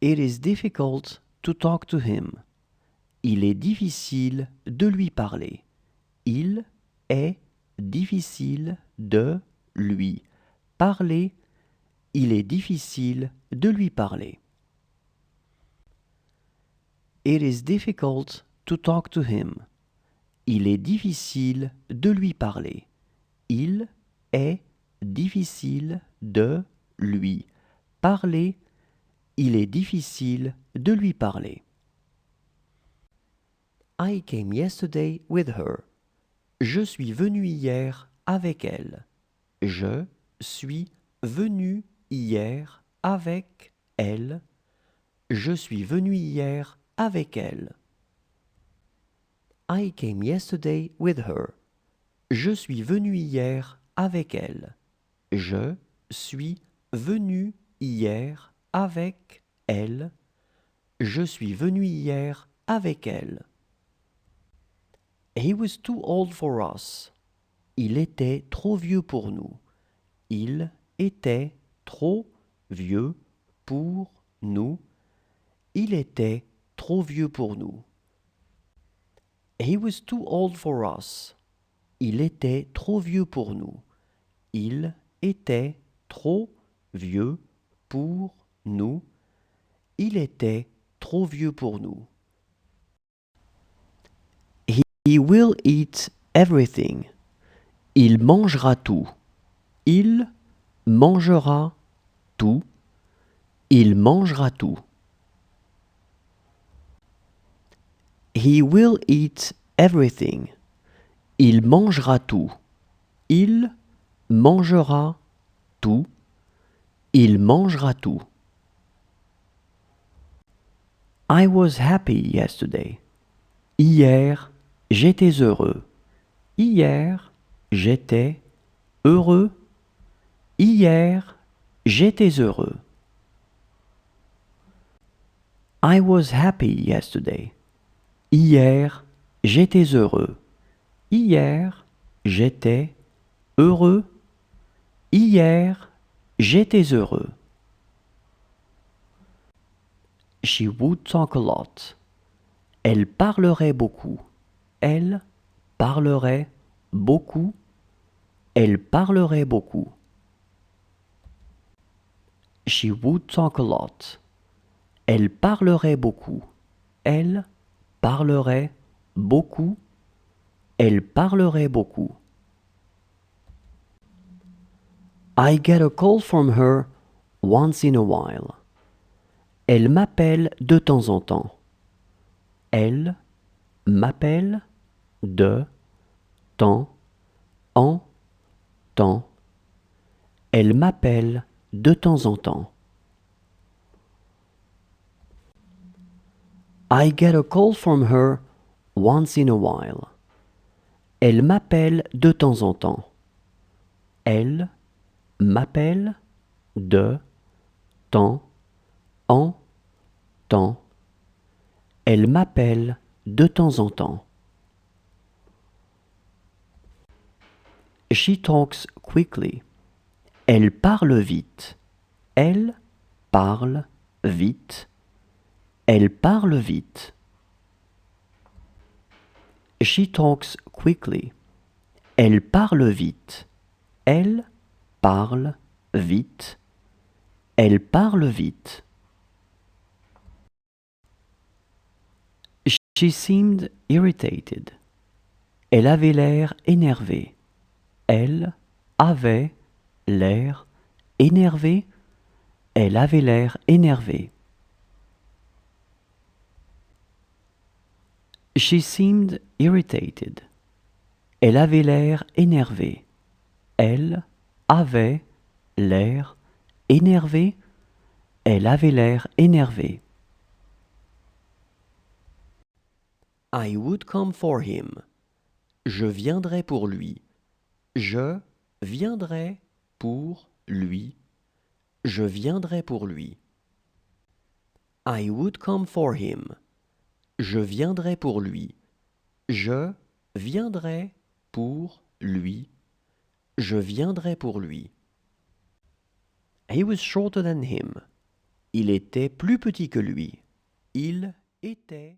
It is difficult to talk to him. Il est difficile de lui parler. Il est difficile de lui parler. Il est difficile de lui parler. It is difficult to talk to him. Il est difficile de lui parler. Il est difficile de lui parler. Il est difficile de lui parler. I came yesterday with her. Je suis venu hier avec elle. Je suis venu hier avec elle. Je suis venu hier avec elle. I came yesterday with her. Je suis venu hier avec elle. Je suis venu hier avec elle. Je suis venu hier avec elle. He was too old for us. Il était trop vieux pour nous. Il était trop vieux pour nous. Il était trop vieux pour nous. He was too old for us. Il était trop vieux pour nous. Il était trop vieux pour nous. Il était trop vieux pour nous. He will eat everything. Il mangera tout. Il mangera tout. Il mangera tout. He will eat everything. Il mangera tout. Il mangera tout. Il mangera tout. I was happy yesterday. Hier, j'étais heureux. Hier, j'étais heureux. Hier, j'étais heureux. I was happy yesterday. Hier, j'étais heureux. Hier, j'étais heureux. Hier, j'étais heureux. She would talk a lot. Elle parlerait beaucoup. Elle parlerait beaucoup. Elle parlerait beaucoup. She would talk a lot. Elle parlerait beaucoup. Elle parlerait beaucoup. Elle parlerait beaucoup. I get a call from her once in a while. Elle m'appelle de temps en temps. Elle m'appelle de temps en temps. Elle m'appelle de temps en temps. I get a call from her once in a while. Elle m'appelle de temps en temps. Elle m'appelle de temps en temps. Elle m'appelle de temps en temps. She talks quickly. Elle parle vite. Elle parle vite. Elle parle vite. She talks quickly. Elle parle vite. Elle parle vite. Elle parle vite. She seemed irritated. Elle avait l'air énervée. Elle avait l'air énervée. Elle avait l'air énervée. She seemed irritated. Elle avait l'air énervée. Elle avait l'air énervée. Elle avait l'air énervée. I would come for him. Je viendrai pour lui. Je viendrai pour lui. Je viendrai pour lui. I would come for him. Je viendrai pour lui. Je viendrai pour lui. Je viendrai pour lui. He was shorter than him. Il était plus petit que lui. Il était